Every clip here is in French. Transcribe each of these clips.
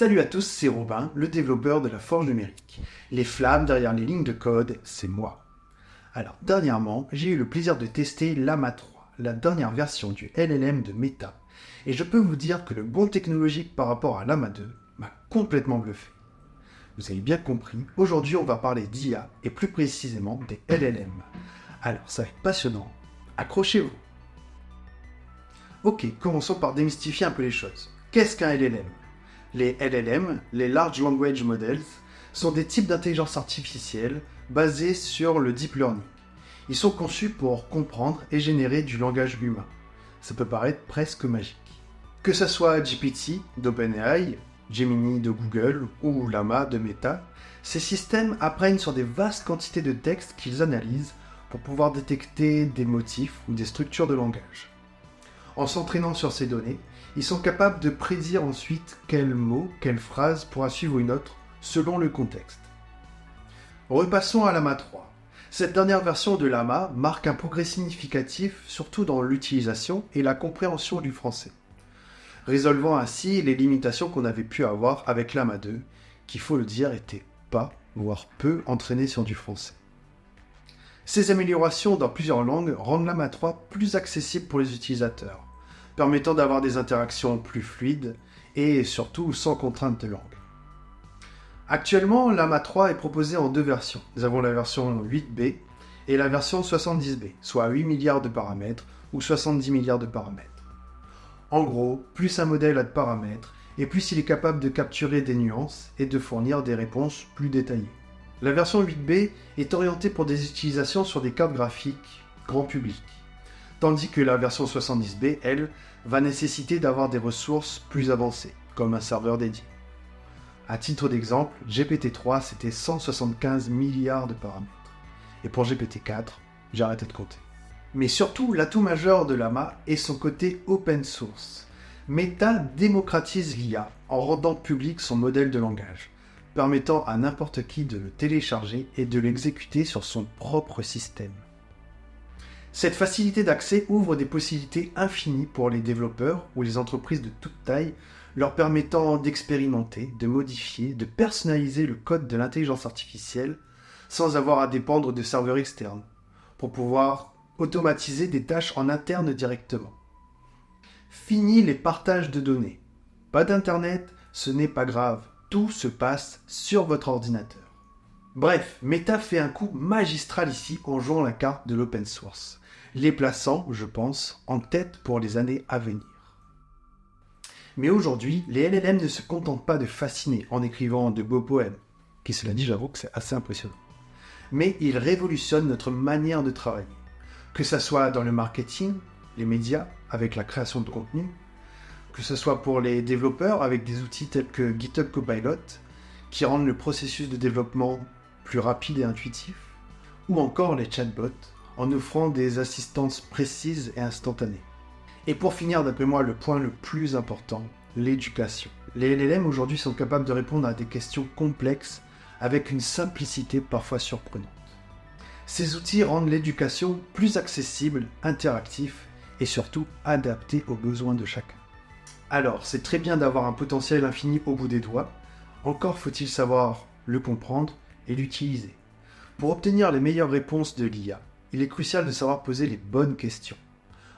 Salut à tous, c'est Robin, le développeur de la Forge numérique. Les flammes derrière les lignes de code, c'est moi. Alors, dernièrement, j'ai eu le plaisir de tester Llama 3, la dernière version du LLM de Meta, et je peux vous dire que le bond technologique par rapport à Llama 2 m'a complètement bluffé. Vous avez bien compris, aujourd'hui on va parler d'IA, et plus précisément des LLM. Alors, ça va être passionnant, accrochez-vous. Ok, commençons par démystifier un peu les choses. Qu'est-ce qu'un LLM ? Les LLM, les Large Language Models, sont des types d'intelligence artificielle basés sur le deep learning. Ils sont conçus pour comprendre et générer du langage humain. Ça peut paraître presque magique. Que ce soit GPT d'OpenAI, Gemini de Google ou Llama de Meta, ces systèmes apprennent sur des vastes quantités de textes qu'ils analysent pour pouvoir détecter des motifs ou des structures de langage. En s'entraînant sur ces données, ils sont capables de prédire ensuite quel mot, quelle phrase pourra suivre une autre selon le contexte. Repassons à Llama 3. Cette dernière version de Llama marque un progrès significatif surtout dans l'utilisation et la compréhension du français, résolvant ainsi les limitations qu'on avait pu avoir avec Llama 2, qui, faut le dire, était pas, voire peu entraîné sur du français. Ces améliorations dans plusieurs langues rendent Llama 3 plus accessible pour les utilisateurs, permettant d'avoir des interactions plus fluides et surtout sans contrainte de langue. Actuellement, Llama 3 est proposé en deux versions. Nous avons la version 8B et la version 70B, soit 8 milliards de paramètres ou 70 milliards de paramètres. En gros, plus un modèle a de paramètres, et plus il est capable de capturer des nuances et de fournir des réponses plus détaillées. La version 8B est orientée pour des utilisations sur des cartes graphiques grand public, tandis que la version 70B, elle, va nécessiter d'avoir des ressources plus avancées, comme un serveur dédié. À titre d'exemple, GPT-3 c'était 175 milliards de paramètres, et pour GPT-4, j'ai arrêté de compter. Mais surtout, l'atout majeur de Llama est son côté open source. Meta démocratise l'IA en rendant public son modèle de langage, permettant à n'importe qui de le télécharger et de l'exécuter sur son propre système. Cette facilité d'accès ouvre des possibilités infinies pour les développeurs ou les entreprises de toute taille, leur permettant d'expérimenter, de modifier, de personnaliser le code de l'intelligence artificielle sans avoir à dépendre de serveurs externes, pour pouvoir automatiser des tâches en interne directement. Fini les partages de données. Pas d'internet, ce n'est pas grave, tout se passe sur votre ordinateur. Bref, Meta fait un coup magistral ici en jouant la carte de l'open source, les plaçant, je pense, en tête pour les années à venir. Mais aujourd'hui, les LLM ne se contentent pas de fasciner en écrivant de beaux poèmes, qui cela dit, j'avoue que c'est assez impressionnant. Mais ils révolutionnent notre manière de travailler, que ce soit dans le marketing, les médias, avec la création de contenu, que ce soit pour les développeurs avec des outils tels que GitHub Copilot, qui rendent le processus de développement plus rapide et intuitif, ou encore les chatbots, en offrant des assistances précises et instantanées. Et pour finir, d'après moi, le point le plus important, l'éducation. Les LLM aujourd'hui sont capables de répondre à des questions complexes avec une simplicité parfois surprenante. Ces outils rendent l'éducation plus accessible, interactive et surtout adaptée aux besoins de chacun. Alors, c'est très bien d'avoir un potentiel infini au bout des doigts, encore faut-il savoir le comprendre et l'utiliser. Pour obtenir les meilleures réponses de l'IA, il est crucial de savoir poser les bonnes questions.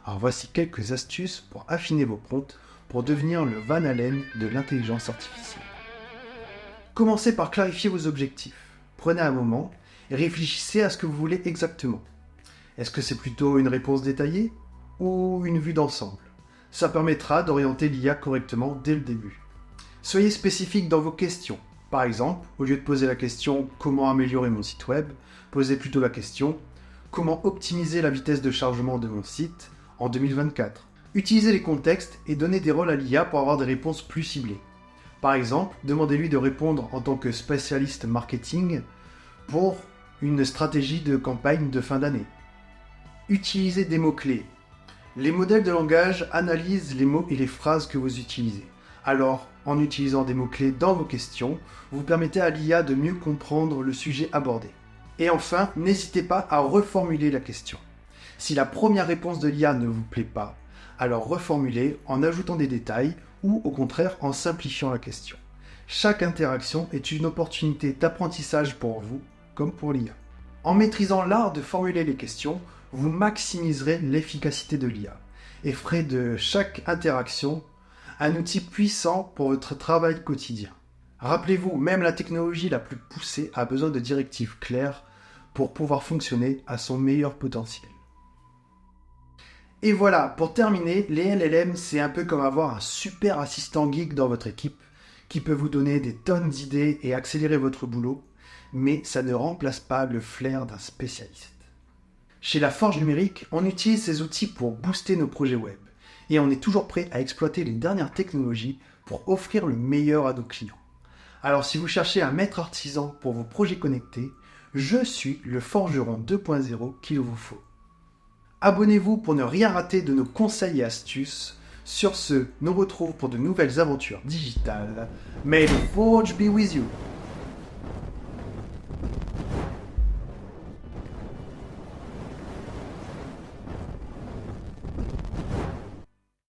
Alors voici quelques astuces pour affiner vos prompts pour devenir le Van Allen de l'intelligence artificielle. Commencez par clarifier vos objectifs. Prenez un moment et réfléchissez à ce que vous voulez exactement. Est-ce que c'est plutôt une réponse détaillée ou une vue d'ensemble ? Ça permettra d'orienter l'IA correctement dès le début. Soyez spécifique dans vos questions. Par exemple, au lieu de poser la question « Comment améliorer mon site web ?», posez plutôt la question « Comment optimiser la vitesse de chargement de mon site en 2024 ?» Utilisez les contextes et donnez des rôles à l'IA pour avoir des réponses plus ciblées. Par exemple, demandez-lui de répondre en tant que spécialiste marketing pour une stratégie de campagne de fin d'année. Utilisez des mots-clés. Les modèles de langage analysent les mots et les phrases que vous utilisez. Alors, en utilisant des mots-clés dans vos questions, vous permettez à l'IA de mieux comprendre le sujet abordé. Et enfin, n'hésitez pas à reformuler la question. Si la première réponse de l'IA ne vous plaît pas, alors reformulez en ajoutant des détails ou au contraire en simplifiant la question. Chaque interaction est une opportunité d'apprentissage pour vous, comme pour l'IA. En maîtrisant l'art de formuler les questions, vous maximiserez l'efficacité de l'IA et ferez de chaque interaction un outil puissant pour votre travail quotidien. Rappelez-vous, même la technologie la plus poussée a besoin de directives claires pour pouvoir fonctionner à son meilleur potentiel. Et voilà, pour terminer, les LLM, c'est un peu comme avoir un super assistant geek dans votre équipe qui peut vous donner des tonnes d'idées et accélérer votre boulot, mais ça ne remplace pas le flair d'un spécialiste. Chez La Forge Numérique, on utilise ces outils pour booster nos projets web et on est toujours prêt à exploiter les dernières technologies pour offrir le meilleur à nos clients. Alors si vous cherchez un maître artisan pour vos projets connectés, je suis le forgeron 2.0 qu'il vous faut. Abonnez-vous pour ne rien rater de nos conseils et astuces. Sur ce, nous retrouvons pour de nouvelles aventures digitales. May the forge be with you!